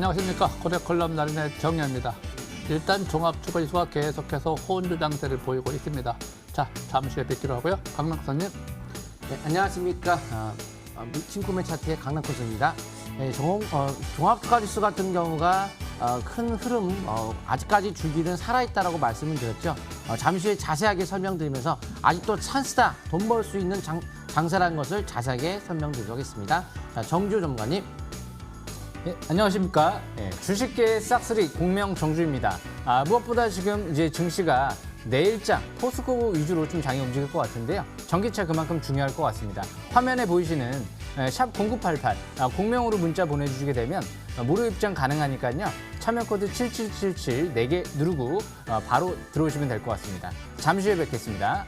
안녕하십니까. 고려콜럼 날인의 정의입니다. 일단 종합주가지수가 계속해서 호은주 장세를 보이고 있습니다. 자, 잠시 후에 뵙기로 하고요. 강남선님. 네, 안녕하십니까. 친구맨 차트의 강남코스입니다. 네, 종합주가지수 같은 경우가 큰 흐름, 아직까지 주기는 살아있다라고 말씀을 드렸죠. 잠시 후에 자세하게 설명드리면서 아직도 찬스다, 돈 벌 수 있는 장세라는 것을 자세하게 설명드리도록 하겠습니다. 자, 정주 전문가님. 네, 안녕하십니까. 네, 주식계의 싹쓸이 공명 정주입니다. 무엇보다 지금 이제 증시가 내일장 포스코 위주로 좀 장이 움직일 것 같은데요. 전기차 그만큼 중요할 것 같습니다. 화면에 보이시는 샵 0988 공명으로 문자 보내주시게 되면 무료 입장 가능하니까요. 참여 코드 7777 4개 누르고 바로 들어오시면 될 것 같습니다. 잠시 후에 뵙겠습니다.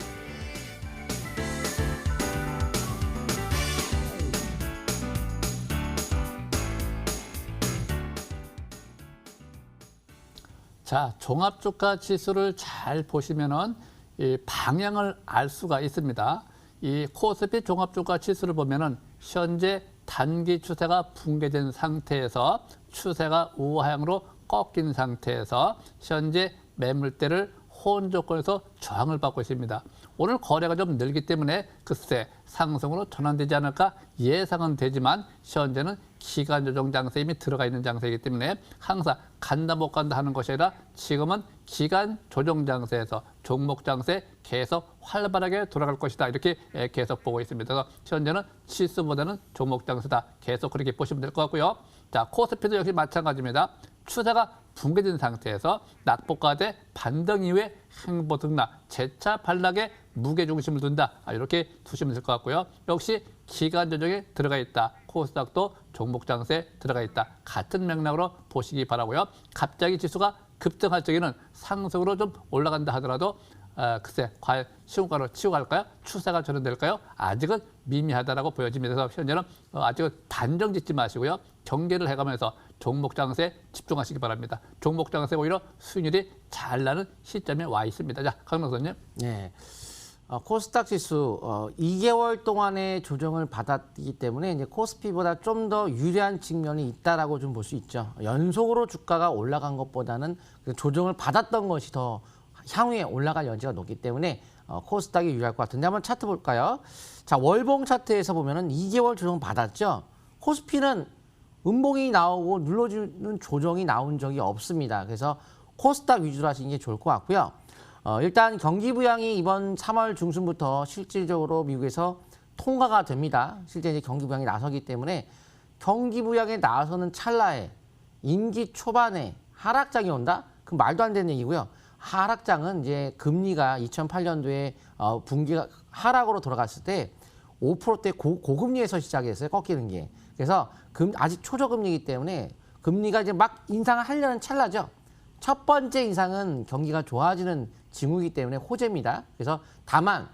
자, 종합주가 지수를 잘 보시면은 이 방향을 알 수가 있습니다. 이 코스피 종합주가 지수를 보면은 현재 단기 추세가 붕괴된 상태에서 추세가 우하향으로 꺾인 상태에서 현재 매물대를 호응 조건에서 저항을 받고 있습니다. 오늘 거래가 좀 늘기 때문에 글쎄 상승으로 전환되지 않을까 예상은 되지만 현재는 기간 조정 장세 이미 들어가 있는 장세이기 때문에 항상 간다 못 간다 하는 것이 아니라 지금은 기간 조정 장세에서 종목 장세 계속 활발하게 돌아갈 것이다 이렇게 계속 보고 있습니다. 그래서 현재는 지수보다는 종목 장세다 계속 그렇게 보시면 될 것 같고요. 자, 코스피도 역시 마찬가지입니다. 추세가 붕괴된 상태에서 낙폭과대 반등 이후에 행보 등락, 재차 반락에 무게중심을 둔다. 이렇게 두시면 될 것 같고요. 역시 기간 조정에 들어가 있다. 코스닥도 종목 장세에 들어가 있다. 같은 맥락으로 보시기 바라고요. 갑자기 지수가 급등할 적에는 상승으로 좀 올라간다 하더라도 글쎄 과연 시공가로 치고 갈까요? 추세가 전환될까요? 아직은 미미하다라고 보여집니다. 그래서 현재는 아직은 단정 짓지 마시고요. 경계를 해가면서 종목 장세에 집중하시기 바랍니다. 종목 장세 오히려 수익률이 잘 나는 시점에 와 있습니다. 자, 강명선님. 네. 코스닥 지수 2개월 동안의 조정을 받았기 때문에 이제 코스피보다 좀 더 유리한 측면이 있다라고 좀 볼 수 있죠. 연속으로 주가가 올라간 것보다는 그 조정을 받았던 것이 더 향후에 올라갈 여지가 높기 때문에 코스닥이 유리할 것 같은데 한번 차트 볼까요? 자, 월봉 차트에서 보면은 2개월 조정 받았죠. 코스피는 음봉이 나오고 눌러주는 조정이 나온 적이 없습니다. 그래서 코스닥 위주로 하시는 게 좋을 것 같고요. 일단 경기 부양이 이번 3월 중순부터 실질적으로 미국에서 통과가 됩니다. 실제 이제 경기 부양이 나서기 때문에 경기 부양에 나서는 찰나에 임기 초반에 하락장이 온다? 그럼 말도 안 되는 얘기고요. 하락장은 이제 금리가 2008년도에 분기가 하락으로 돌아갔을 때 5%대 고금리에서 시작했어요. 꺾이는 게. 그래서 아직 초저금리이기 때문에 금리가 이제 막 인상을 하려는 찰나죠. 첫 번째 인상은 경기가 좋아지는 징후이기 때문에 호재입니다. 그래서 다만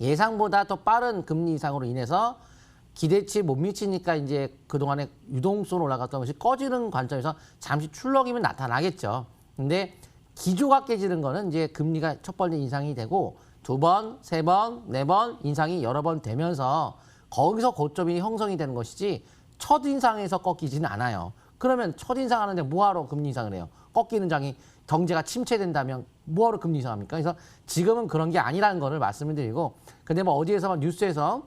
예상보다 더 빠른 금리 인상으로 인해서 기대치에 못 미치니까 이제 그동안에 유동성으로 올라갔던 것이 꺼지는 관점에서 잠시 출렁임은 나타나겠죠. 근데 기조가 깨지는 거는 이제 금리가 첫 번째 인상이 되고 두 번, 세 번, 네 번 인상이 여러 번 되면서 거기서 고점이 형성이 되는 것이지 첫 인상에서 꺾이지는 않아요. 그러면 첫 인상하는데 뭐하러 금리 인상을 해요? 꺾이는 장이 경제가 침체된다면 뭐하러 금리 인상합니까? 그래서 지금은 그런 게 아니라는 거를 말씀을 드리고 근데 뭐 어디에서 뉴스에서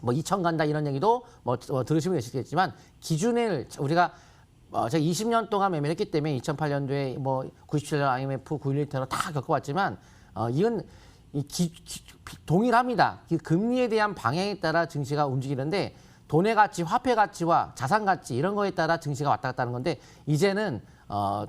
뭐 2천 간다 이런 얘기도 뭐 들으시면 계시겠지만 기준을 우리가 제가 20년 동안 매매를 했기 때문에 2008년도에 뭐 97년 IMF 9.11 테러 다 겪어봤지만 이건 동일합니다. 금리에 대한 방향에 따라 증시가 움직이는데 돈의 가치, 화폐 가치와 자산 가치 이런 거에 따라 증시가 왔다 갔다 하는 건데 이제는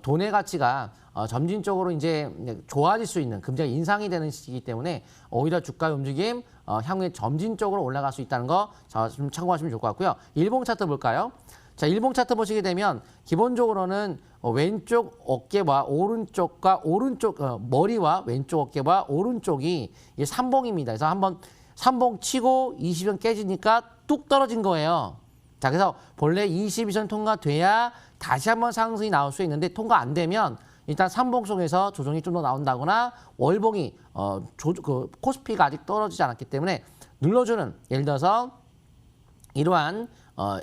돈의 가치가 점진적으로 이제 좋아질 수 있는 금리가 인상이 되는 시기이기 때문에 오히려 주가의 움직임 향후에 점진적으로 올라갈 수 있다는 거 좀 참고하시면 좋을 것 같고요. 일봉 차트 볼까요? 자, 일봉 차트 보시게 되면 기본적으로는 왼쪽 어깨와 오른쪽과 머리와 왼쪽 어깨와 오른쪽이 이게 삼봉입니다. 그래서 한번 삼봉 치고 20선 깨지니까 뚝 떨어진 거예요. 자, 그래서 본래 22선 통과돼야 다시 한번 상승이 나올 수 있는데 통과 안 되면 일단 삼봉 속에서 조정이 좀 더 나온다거나 월봉이 코스피가 아직 떨어지지 않았기 때문에 눌러주는 예를 들어서 이러한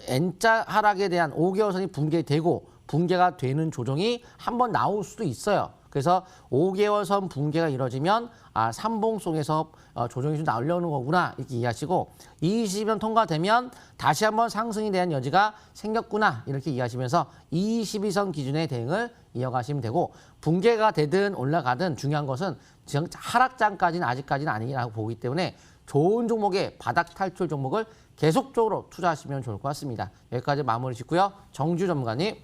N자 하락에 대한 5개월선이 붕괴되고 붕괴가 되는 조정이 한번 나올 수도 있어요. 그래서 5개월선 붕괴가 이뤄지면 삼봉송에서 조정이 좀 나오려는 거구나 이렇게 이해하시고 22선 통과되면 다시 한번 상승에 대한 여지가 생겼구나 이렇게 이해하시면서 22선 기준의 대응을 이어가시면 되고 붕괴가 되든 올라가든 중요한 것은 지금 하락장까지는 아직까지는 아니라고 보기 때문에 좋은 종목의 바닥 탈출 종목을 계속적으로 투자하시면 좋을 것 같습니다. 여기까지 마무리 짓고요. 정주 전문가님.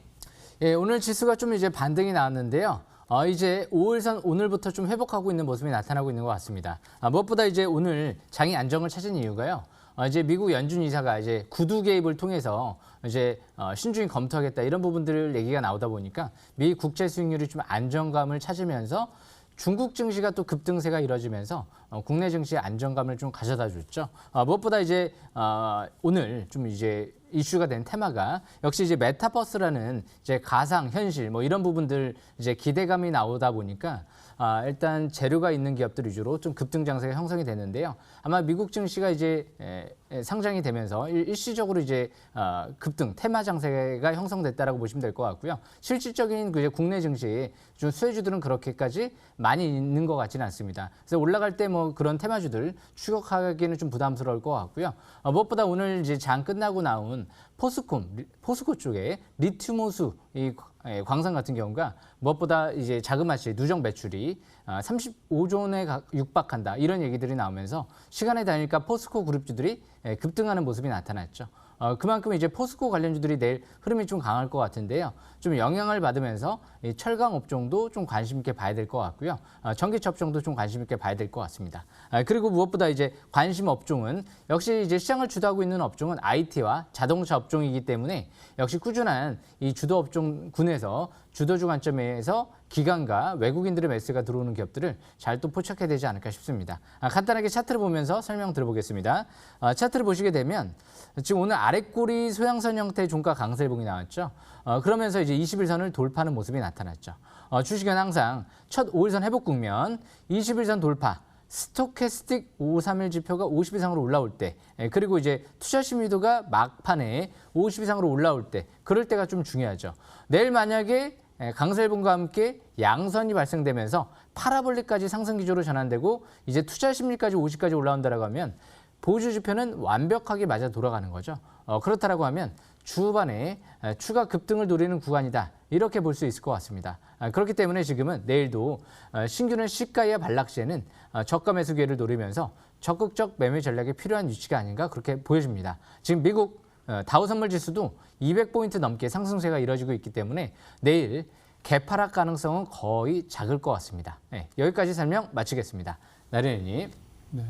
예, 오늘 지수가 좀 이제 반등이 나왔는데요. 이제 5일선 오늘부터 좀 회복하고 있는 모습이 나타나고 있는 것 같습니다. 무엇보다 이제 오늘 장이 안정을 찾은 이유가요. 이제 미국 연준 이사가 이제 구두 개입을 통해서 이제 신중히 검토하겠다 이런 부분들 얘기가 나오다 보니까 미 국채 수익률이 좀 안정감을 찾으면서 중국 증시가 또 급등세가 이뤄지면서 국내 증시의 안정감을 좀 가져다 줬죠. 무엇보다 이제 오늘 좀 이제 이슈가 된 테마가 역시 이제 메타버스라는 이제 가상 현실 뭐 이런 부분들 이제 기대감이 나오다 보니까 일단 재료가 있는 기업들 위주로 좀 급등 장세가 형성이 되는데요. 아마 미국 증시가 이제 상장이 되면서 일시적으로 이제 급등 테마 장세가 형성됐다라고 보시면 될 것 같고요. 실질적인 그 이제 국내 증시 좀 수혜주들은 그렇게까지 많이 있는 것 같지는 않습니다. 그래서 올라갈 때 뭐 그런 테마주들 추격하기는 좀 부담스러울 것 같고요. 무엇보다 오늘 이제 장 끝나고 나온 포스코 쪽에 리튬 호수 이 광산 같은 경우가 무엇보다 이제 자그마치 누적 매출이 35조 원에 육박한다 이런 얘기들이 나오면서 시간이 다니니까 포스코 그룹주들이 급등하는 모습이 나타났죠. 그만큼 이제 포스코 관련주들이 내일 흐름이 좀 강할 것 같은데요. 좀 영향을 받으면서 이 철강 업종도 좀 관심 있게 봐야 될 것 같고요. 전기차 업종도 좀 관심 있게 봐야 될 것 같습니다. 그리고 무엇보다 이제 관심 업종은 역시 이제 시장을 주도하고 있는 업종은 IT와 자동차 업종이기 때문에 역시 꾸준한 이 주도 업종군에서 주도주 관점에서 기관과 외국인들의 매수가 들어오는 기업들을 잘 또 포착해야 되지 않을까 싶습니다. 간단하게 차트를 보면서 설명 들어보겠습니다. 차트를 보시게 되면 지금 오늘 아랫꼬리 소양선 형태의 종가 강세봉이 나왔죠. 그러면서 이제 21선을 돌파하는 모습이 나타났죠. 주식은 항상 첫 5일선 회복 국면, 21선 돌파, 스토캐스틱 531 지표가 50 이상으로 올라올 때, 그리고 이제 투자 심리도가 막판에 50 이상으로 올라올 때, 그럴 때가 좀 중요하죠. 내일 만약에 강세봉과 함께 양선이 발생되면서 파라볼릭까지 상승 기조로 전환되고 이제 투자 심리까지 50까지 올라온다라고 하면 보조 지표는 완벽하게 맞아 돌아가는 거죠. 그렇다라고 하면 주후반에 추가 급등을 노리는 구간이다. 이렇게 볼 수 있을 것 같습니다. 그렇기 때문에 지금은 내일도 신규는 시가와 반락시에는 저가 매수 기회를 노리면서 적극적 매매 전략이 필요한 위치가 아닌가 그렇게 보여집니다. 지금 미국 다우 선물 지수도 200포인트 넘게 상승세가 이뤄지고 있기 때문에 내일 개파락 가능성은 거의 작을 것 같습니다. 여기까지 설명 마치겠습니다. 나린이님. 네.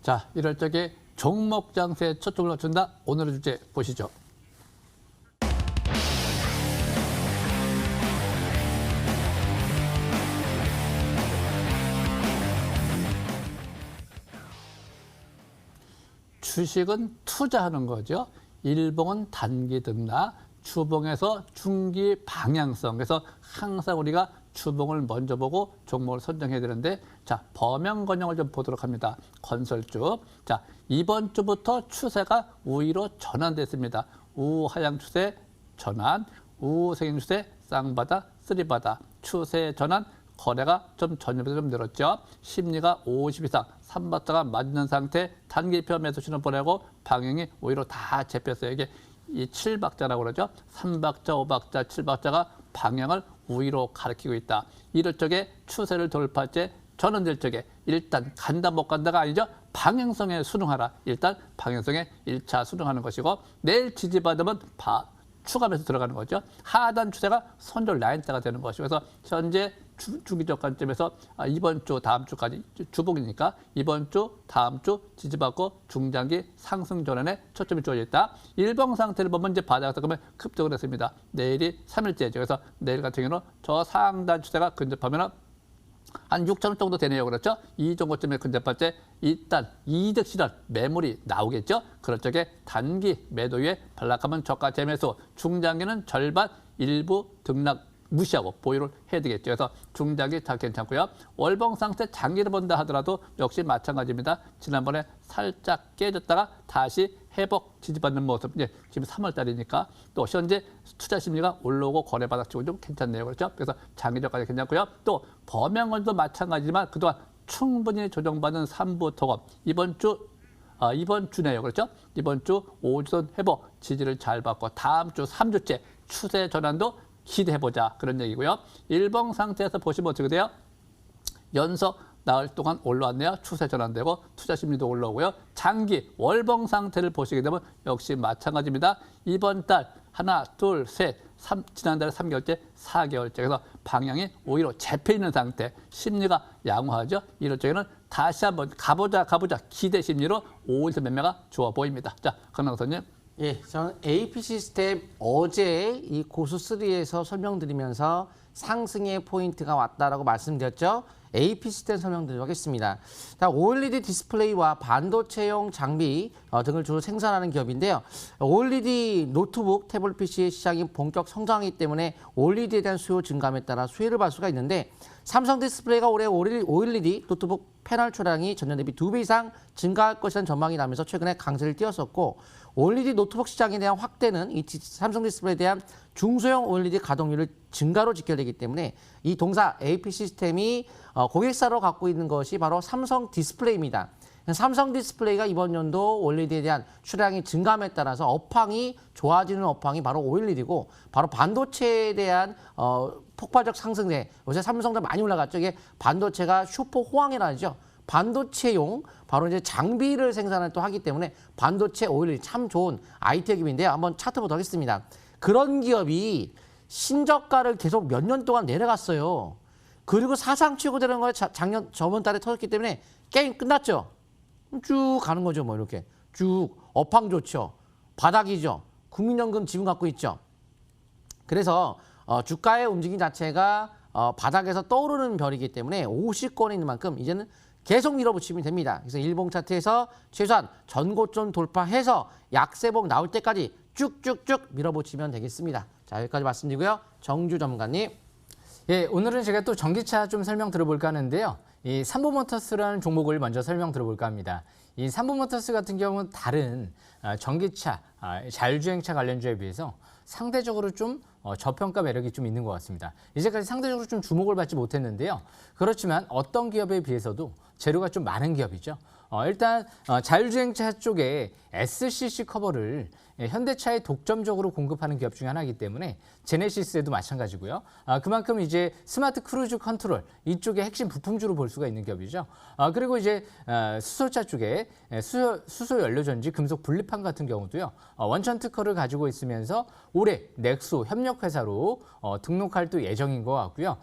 자, 이럴 적에 종목 장세에 초점을 맞춘다. 오늘의 주제 보시죠. 주식은 투자하는 거죠. 일봉은 단기 등락, 주봉에서 중기 방향성. 그래서 항상 우리가 주봉을 먼저 보고 종목을 선정해야 되는데, 자, 범용건영을 좀 보도록 합니다. 건설주. 자, 이번 주부터 추세가 우위로 전환됐습니다. 우하향 추세 전환, 우생행 추세 쌍바닥, 쓰리바닥, 추세 전환, 거래가 좀 전년보다 좀 늘었죠. 심리가 50 이상, 3박자가 맞는 상태, 단기표 매수 신호 보내고 방향이 오히려 다 잡혔어요. 이게 이 7박자라고 그러죠. 3박자, 5박자, 7박자가 방향을 우위로 가리키고 있다. 이럴 적에 추세를 돌파할 때 전환될 적에 일단 간다 못 간다가 아니죠. 방향성에 순응하라. 일단 방향성에 1차 순응하는 것이고 내일 지지받으면 추가 매수 들어가는 거죠. 하단 추세가 선절 라인대가 되는 것이고 그래서 현재 주기적 관점에서 이번 주 다음 주까지 주봉이니까 이번 주 다음 주 지지받고 중장기 상승 전환에 초점이 주어져 있다. 일봉 상태를 보면 이제 바닥에서 그러면 급등을 했습니다. 내일이 3일째죠. 그래서 내일 같은 경우는 저 상단 추세가 근접하면은 한 6,000원 정도 되네요. 그렇죠? 이 정도쯤에 근접할 때 일단 이득 실현 매물이 나오겠죠. 그럴 적에 단기 매도에 반락하면 저가 재매수, 중장기는 절반 일부 등락 무시하고 보유를 해야 되겠죠. 그래서 중장기 다 괜찮고요. 월봉 상태 장기를 본다 하더라도 역시 마찬가지입니다. 지난번에 살짝 깨졌다가 다시 회복 지지받는 모습. 이제 지금 3월 달이니까 또 현재 투자 심리가 올라오고 거래 바닥 쪽은 좀 괜찮네요. 그렇죠? 그래서 장기적까지 괜찮고요. 또 범양원도 마찬가지지만 그동안 충분히 조정받은 3부 토검 이번 주네요. 그렇죠? 이번 주 5주선 회복 지지를 잘 받고 다음 주 3주째 추세 전환도 기대해보자 그런 얘기고요. 일봉 상태에서 보시면 어떻게 돼요? 연속 나흘 동안 올라왔네요. 추세 전환되고 투자 심리도 올라오고요. 장기 월봉 상태를 보시게 되면 역시 마찬가지입니다. 이번 달 하나, 둘, 셋, 지난달에 3개월째, 4개월째. 그래서 방향이 오히려 잡혀있는 상태. 심리가 양호하죠. 이럴 적에는 다시 한번 가보자 기대 심리로 5일선 매매가 좋아 보입니다. 자, 강남선님. 예, 저는 AP 시스템 어제 이 고수3에서 설명드리면서 상승의 포인트가 왔다라고 말씀드렸죠. AP 시스템 설명드리도록 하겠습니다. 자, OLED 디스플레이와 반도체용 장비 등을 주로 생산하는 기업인데요. OLED 노트북, 태블릿 PC의 시장이 본격 성장하기 때문에 OLED에 대한 수요 증감에 따라 수혜를 받을 수가 있는데 삼성 디스플레이가 올해 OLED 노트북 패널 출하량이 전년 대비 2배 이상 증가할 것이라는 전망이 나면서 최근에 강세를 띄웠었고 OLED 노트북 시장에 대한 확대는 이 삼성 디스플레이에 대한 중소형 OLED 가동률을 증가로 직결되기 때문에 이 동사 AP 시스템이 고객사로 갖고 있는 것이 바로 삼성 디스플레이입니다. 삼성 디스플레이가 이번 연도 OLED에 대한 출하량이 증감에 따라서 업황이 좋아지는 업황이 바로 OLED고 바로 반도체에 대한 폭발적 상승세. 요새 삼성도 많이 올라갔죠. 이게 반도체가 슈퍼 호황이라죠. 반도체용 바로 이제 장비를 생산을 또 하기 때문에 반도체 OLED 참 좋은 IT 기업인데요. 한번 차트 보도록 하겠습니다. 그런 기업이 신저가를 계속 몇 년 동안 내려갔어요. 그리고 사상 최고되는 거에 저번 달에 터졌기 때문에 게임 끝났죠. 쭉 가는 거죠. 뭐 이렇게 쭉 업황 좋죠. 바닥이죠. 국민연금 지분 갖고 있죠. 그래서 주가의 움직임 자체가 바닥에서 떠오르는 별이기 때문에 50권에 있는 만큼 이제는 계속 밀어붙이면 됩니다. 그래서 일봉 차트에서 최소한 전고점 돌파해서 약세봉 나올 때까지 쭉쭉쭉 밀어붙이면 되겠습니다. 자, 여기까지 말씀드리고요. 정주 전문가님. 예, 오늘은 제가 또 전기차 좀 설명 들어볼까 하는데요. 이 삼보모터스라는 종목을 먼저 설명 들어볼까 합니다. 이 삼보모터스 같은 경우는 다른 전기차, 자율주행차 관련주에 비해서 상대적으로 좀 저평가 매력이 좀 있는 것 같습니다. 이제까지 상대적으로 좀 주목을 받지 못했는데요. 그렇지만 어떤 기업에 비해서도 재료가 좀 많은 기업이죠. 일단 자율주행차 쪽에 SCC 커버를 현대차에 독점적으로 공급하는 기업 중에 하나이기 때문에 제네시스에도 마찬가지고요. 그만큼 이제 스마트 크루즈 컨트롤 이쪽에 핵심 부품주로 볼 수가 있는 기업이죠. 그리고 이제 수소차 쪽에 수소 연료전지 금속 분리판 같은 경우도요. 원천 특허를 가지고 있으면서 올해 넥소 협력회사로 등록할 또 예정인 것 같고요.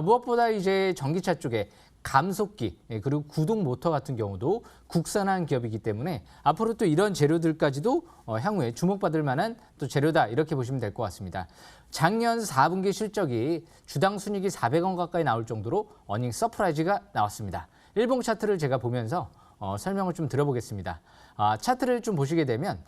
무엇보다 이제 전기차 쪽에 감속기 그리고 구동 모터 같은 경우도 국산한 기업이기 때문에 앞으로 또 이런 재료들까지도 향후에 주목받을 만한 또 재료다 이렇게 보시면 될 것 같습니다. 작년 4분기 실적이 주당 순이익이 400원 가까이 나올 정도로 어닝 서프라이즈가 나왔습니다. 일봉 차트를 제가 보면서 설명을 좀 드려보겠습니다. 차트를 좀 보시게 되면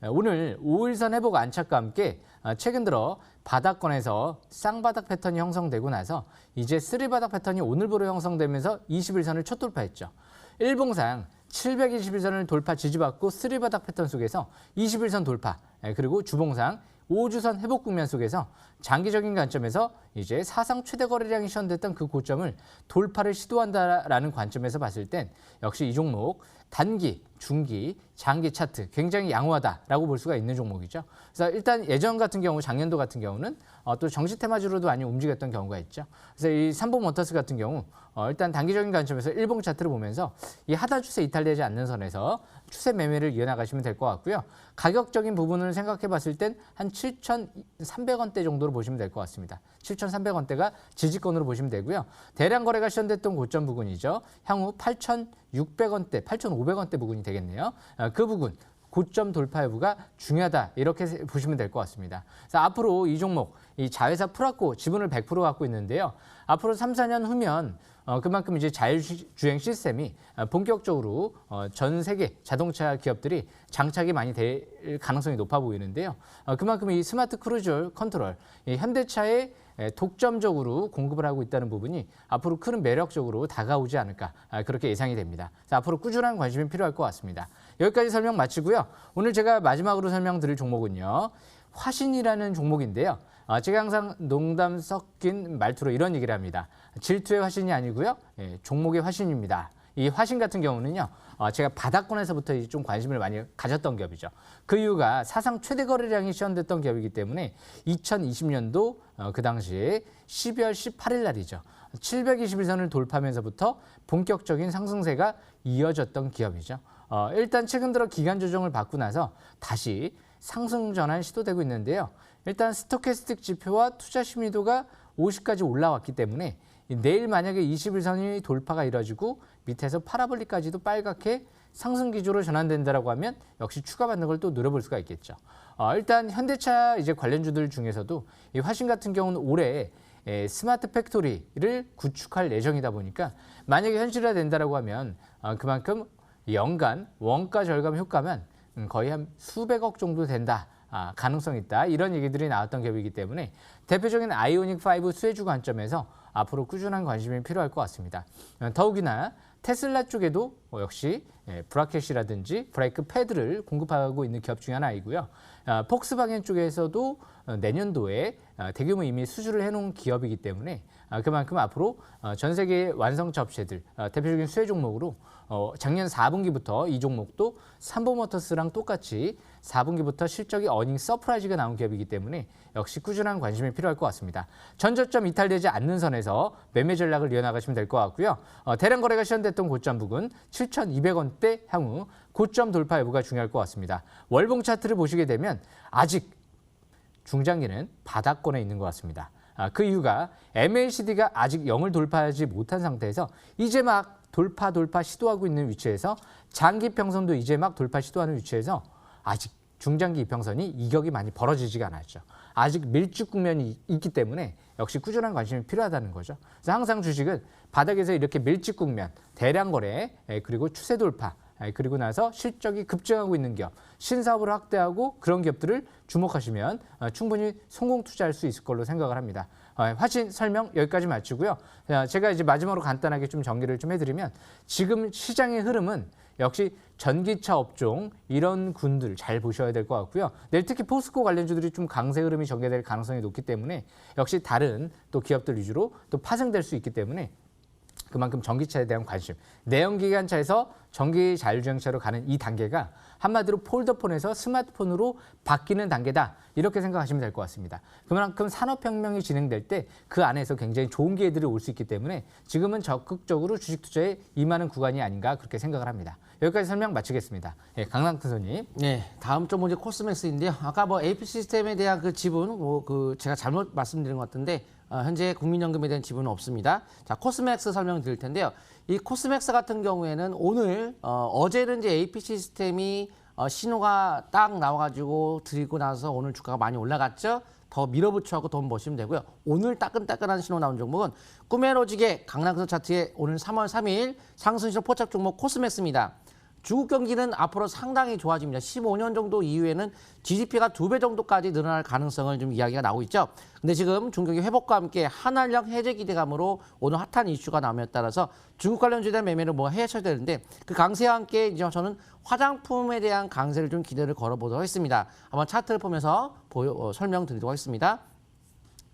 오늘 5일선 회복 안착과 함께 최근 들어 바닥권에서 쌍바닥 패턴이 형성되고 나서 이제 3바닥 패턴이 오늘부로 형성되면서 21선을 첫 돌파했죠. 일봉상 721선을 돌파 지지받고 3바닥 패턴 속에서 21선 돌파, 그리고 주봉상 5주선 회복 국면 속에서 장기적인 관점에서 이제 사상 최대 거래량이 시현됐던 그 고점을 돌파를 시도한다라는 관점에서 봤을 땐 역시 이 종목 단기, 중기, 장기 차트 굉장히 양호하다라고 볼 수가 있는 종목이죠. 그래서 일단 예전 같은 경우, 작년도 같은 경우는 또 정시 테마주로도 많이 움직였던 경우가 있죠. 그래서 이 삼보모터스 같은 경우 일단 단기적인 관점에서 일봉 차트를 보면서 이 하단 추세 이탈되지 않는 선에서 추세 매매를 이어나가시면 될 것 같고요. 가격적인 부분을 생각해 봤을 땐 한 7,300원대 정도로 보시면 될 것 같습니다. 7,300원대가 지지권으로 보시면 되고요. 대량 거래가 시현됐던 고점 부근이죠. 향후 8,600원대, 8,500원대 부근이 되겠네요. 그 부분. 고점 돌파 여부가 중요하다 이렇게 보시면 될 것 같습니다. 그래서 앞으로 이 종목 이 자회사 프라코 지분을 100% 갖고 있는데요. 앞으로 3, 4년 후면 그만큼 이제 자율주행 시스템이 본격적으로 전 세계 자동차 기업들이 장착이 많이 될 가능성이 높아 보이는데요. 그만큼 이 스마트 크루즈 컨트롤, 이 현대차의 독점적으로 공급을 하고 있다는 부분이 앞으로 큰 매력적으로 다가오지 않을까 그렇게 예상이 됩니다. 그래서 앞으로 꾸준한 관심이 필요할 것 같습니다. 여기까지 설명 마치고요. 오늘 제가 마지막으로 설명드릴 종목은요. 화신이라는 종목인데요. 제가 항상 농담 섞인 말투로 이런 얘기를 합니다. 질투의 화신이 아니고요. 종목의 화신입니다. 이 화신 같은 경우는요. 제가 바닥권에서부터 좀 관심을 많이 가졌던 기업이죠. 그 이유가 사상 최대 거래량이 시현됐던 기업이기 때문에 2020년도 그 당시에 12월 18일 날이죠. 721선을 돌파하면서부터 본격적인 상승세가 이어졌던 기업이죠. 일단 최근 들어 기간 조정을 받고 나서 다시 상승 전환 시도되고 있는데요. 일단 스토캐스틱 지표와 투자 심리도가 50까지 올라왔기 때문에 내일 만약에 21선이 돌파가 이뤄지고 밑에서 파라볼릭까지도 빨갛게 상승 기조로 전환된다라고 하면 역시 추가받는 걸 또 노려볼 수가 있겠죠. 일단 현대차 이제 관련주들 중에서도 이 화신 같은 경우는 올해 스마트 팩토리를 구축할 예정이다 보니까 만약에 현실화된다라고 하면 그만큼 연간 원가 절감 효과만 거의 한 수백억 정도 된다. 가능성 있다. 이런 얘기들이 나왔던 기업이기 때문에 대표적인 아이오닉5 수혜주 관점에서 앞으로 꾸준한 관심이 필요할 것 같습니다. 더욱이나 테슬라 쪽에도 역시 브라켓이라든지 브레이크 패드를 공급하고 있는 기업 중에 하나이고요. 폭스바겐 쪽에서도 내년도에 대규모 이미 수주를 해놓은 기업이기 때문에 그만큼 앞으로 전 세계 완성차 업체들 대표적인 수혜 종목으로 작년 4분기부터 이 종목도 삼보모터스랑 똑같이 4분기부터 실적이 어닝 서프라이즈가 나온 기업이기 때문에 역시 꾸준한 관심이 필요할 것 같습니다. 전저점 이탈되지 않는 선에서 매매 전략을 이어나가시면 될 것 같고요. 대량 거래가 시현됐던 고점 부근 7,200원대 향후 고점 돌파 여부가 중요할 것 같습니다. 월봉 차트를 보시게 되면 아직 중장기는 바닥권에 있는 것 같습니다. 그 이유가 MACD가 아직 0을 돌파하지 못한 상태에서 이제 막 돌파 시도하고 있는 위치에서 장기 평선도 이제 막 돌파 시도하는 위치에서 아직 중장기 이평선이 이격이 많이 벌어지지가 않았죠. 아직 밀집 국면이 있기 때문에 역시 꾸준한 관심이 필요하다는 거죠. 그래서 항상 주식은 바닥에서 이렇게 밀집 국면, 대량 거래, 그리고 추세 돌파, 그리고 나서 실적이 급증하고 있는 기업, 신사업을 확대하고 그런 기업들을 주목하시면 충분히 성공 투자할 수 있을 걸로 생각을 합니다. 화신 설명 여기까지 마치고요. 제가 이제 마지막으로 간단하게 좀 정리를 좀 해드리면 지금 시장의 흐름은 역시 전기차 업종 이런 군들 잘 보셔야 될 것 같고요. 내일 특히 포스코 관련주들이 좀 강세 흐름이 전개될 가능성이 높기 때문에 역시 다른 또 기업들 위주로 또 파생될 수 있기 때문에 그만큼 전기차에 대한 관심, 내연기관차에서 전기 자율주행차로 가는 이 단계가 한마디로 폴더폰에서 스마트폰으로 바뀌는 단계다. 이렇게 생각하시면 될 것 같습니다. 그만큼 산업혁명이 진행될 때 그 안에서 굉장히 좋은 기회들이 올 수 있기 때문에 지금은 적극적으로 주식 투자에 임하는 구간이 아닌가 그렇게 생각을 합니다. 여기까지 설명 마치겠습니다. 강남큰 손님. 네, 다음 좀 문제 코스맥스인데요. 아까 AP 시스템에 대한 그 지분, 제가 잘못 말씀드린 것 같은데 현재 국민연금에 대한 지분은 없습니다. 자, 코스맥스 설명드릴 텐데요. 이 코스맥스 같은 경우에는 오늘 어제는 이제 AP 시스템이 신호가 딱 나와가지고 들이고 나서 오늘 주가가 많이 올라갔죠. 더 밀어붙여하고 돈 보시면 되고요. 오늘 따끈따끈한 신호 나온 종목은 꿈의 로직의 강남선 차트에 오늘 3월 3일 상승신호 포착 종목 코스맥스입니다. 중국 경기는 앞으로 상당히 좋아집니다. 15년 정도 이후에는 GDP가 2배 정도까지 늘어날 가능성을 좀 이야기가 나오고 있죠. 근데 지금 중국 경기 회복과 함께 한알령 해제 기대감으로 오늘 핫한 이슈가 나옴에 따라서 중국 관련주에 대한 매매를 해셔야 되는데 그 강세와 함께 이제 저는 화장품에 대한 강세를 좀 기대를 걸어보도록 하겠습니다. 한번 차트를 보면서 설명드리도록 하겠습니다.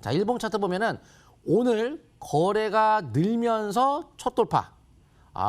자, 일봉 차트 보면은 오늘 거래가 늘면서 첫 돌파.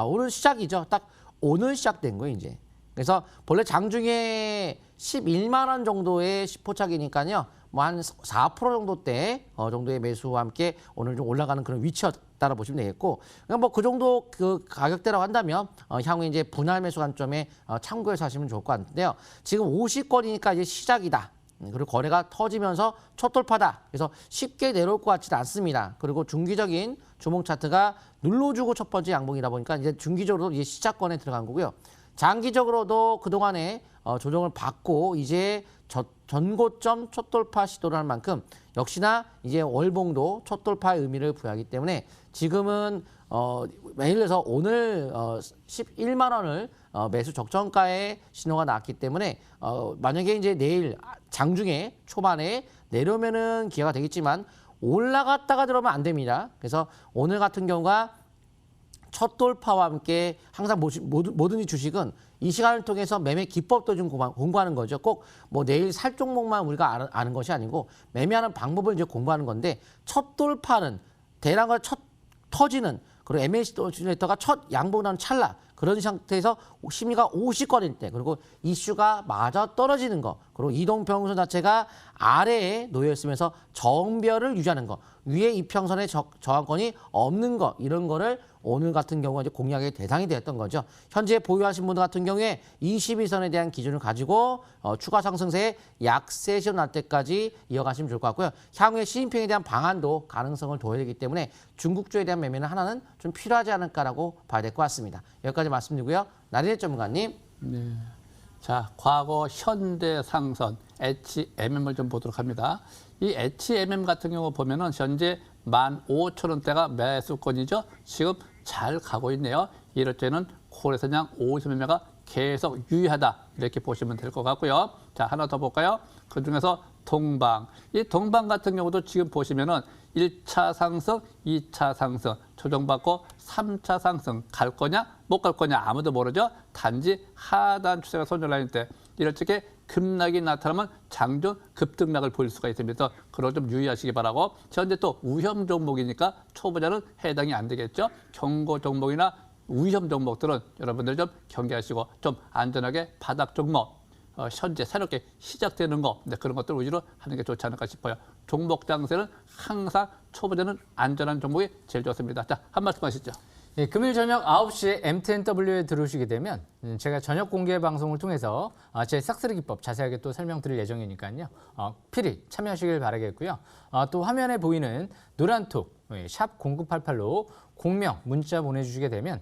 오늘 시작이죠. 딱 오늘 시작된 거예요, 이제. 그래서 본래 장중에 11만 원 정도의 포착이니까요. 뭐 한 4% 정도대 정도의 매수와 함께 오늘 좀 올라가는 그런 위치였다고 보시면 되겠고, 그러니까 뭐 그 정도 그 가격대라고 한다면 향후에 이제 분할 매수 관점에 참고해서 하시면 좋을 것 같은데요. 지금 50권이니까 이제 시작이다. 그리고 거래가 터지면서 첫 돌파다. 그래서 쉽게 내려올 것 같지는 않습니다. 그리고 중기적인 주목 차트가 눌러주고 첫 번째 양봉이다 보니까 이제 중기적으로도 이제 시작권에 들어간 거고요. 장기적으로도 그동안에 조정을 받고 이제 전고점 첫 돌파 시도를 할 만큼 역시나 이제 월봉도 첫 돌파의 의미를 부여하기 때문에 지금은 예를 들어서 오늘 11만 원을 매수 적정가의 신호가 나왔기 때문에 만약에 이제 내일 장중에 초반에 내려오면은 기회가 되겠지만 올라갔다가 들어오면 안 됩니다. 그래서 오늘 같은 경우가 첫 돌파와 함께 항상 뭐든지 주식은 이 시간을 통해서 매매 기법도 좀 공부하는 거죠. 꼭 뭐 내일 살 종목만 우리가 아는 것이 아니고 매매하는 방법을 이제 공부하는 건데 첫 돌파는 대량을 첫 터지는 그리고 MACD가 첫 양봉하는 찰나 그런 상태에서 심리가 50건일 때 그리고 이슈가 맞아 떨어지는 거 그리고 이동평선 자체가 아래에 놓여 있으면서 정별을 유지하는 거 위에 이평선의 저항권이 없는 거 이런 거를 오늘 같은 경우가 이제 공략의 대상이 되었던 거죠. 현재 보유하신 분들 같은 경우에 22선에 대한 기준을 가지고 추가 상승세에 약세시험 날 때까지 이어가시면 좋을 것 같고요. 향후에 시진핑에 대한 방안도 가능성을 둬야 되기 때문에 중국주에 대한 매매는 하나는 좀 필요하지 않을까라고 봐야 될 것 같습니다. 여기까지 말씀드리고요. 나린의 전문가님. 네. 자, 과거 현대상선 HMM을 좀 보도록 합니다. 이 HMM 같은 경우 보면은 현재 15,000원대가 매수권이죠. 지금 잘 가고 있네요. 이럴 때는 콜에서냥 50매매가 계속 유의하다 이렇게 보시면 될 것 같고요. 자, 하나 더 볼까요? 그중에서 동방. 이 동방 같은 경우도 지금 보시면은 1차 상승, 2차 상승, 조정받고 3차 상승 갈 거냐 못 갈 거냐 아무도 모르죠. 단지 하단 추세가 손절라인 때 이럴 적에 급락이 나타나면 장중 급등락을 보일 수가 있습니다. 그걸 좀 유의하시기 바라고. 현재 또 위험 종목이니까 초보자는 해당이 안 되겠죠. 경고 종목이나 위험 종목들은 여러분들 좀 경계하시고 좀 안전하게 바닥 종목 현재 새롭게 시작되는 거 그런 것들 위주로 하는 게 좋지 않을까 싶어요. 종목 장세는 항상 초보자는 안전한 종목이 제일 좋습니다. 자, 한 말씀 하시죠. 예, 금요일 저녁 9시에 MTNW에 들어오시게 되면 제가 저녁 공개 방송을 통해서 제 싹쓸이 기법 자세하게 또 설명드릴 예정이니까요. 필히 참여하시길 바라겠고요. 또 화면에 보이는 노란톡 샵 0988로 공명 문자 보내주시게 되면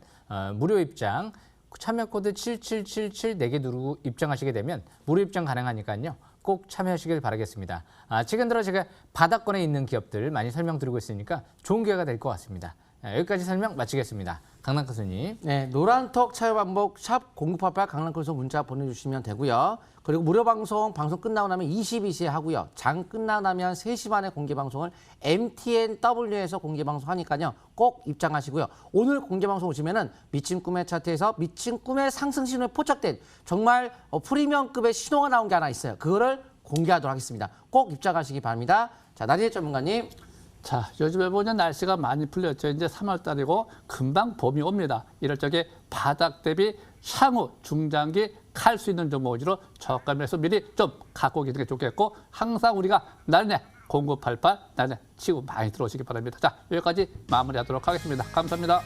무료 입장 참여 코드 7777 4개 누르고 입장하시게 되면 무료 입장 가능하니까요. 꼭 참여하시길 바라겠습니다. 지금 들어 제가 바닥권에 있는 기업들 많이 설명드리고 있으니까 좋은 기회가 될 것 같습니다. 여기까지 설명 마치겠습니다. 강남 교수님. 네, 노란톡 참여 방법 샵 0988 강남권에서 문자 보내주시면 되고요. 그리고 무료 방송 끝나고 나면 22시에 하고요. 장 끝나고 나면 3시 반에 공개 방송을 MTNW에서 공개 방송 하니까요. 꼭 입장하시고요. 오늘 공개 방송 오시면은 미친 꿈의 차트에서 미친 꿈의 상승 신호에 포착된 정말 프리미엄급의 신호가 나온 게 하나 있어요. 그거를 공개하도록 하겠습니다. 꼭 입장하시기 바랍니다. 자, 나린의 전문가님. 자, 요즘에 보면 날씨가 많이 풀렸죠. 이제 3월 달이고 금방 봄이 옵니다. 이럴 적에 바닥 대비 향후 중장기 갈 수 있는 종목으로 저가면서 미리 좀 갖고 계시는 게 좋겠고 항상 우리가 나른해 0988 나른해 치고 많이 들어오시기 바랍니다. 자, 여기까지 마무리하도록 하겠습니다. 감사합니다.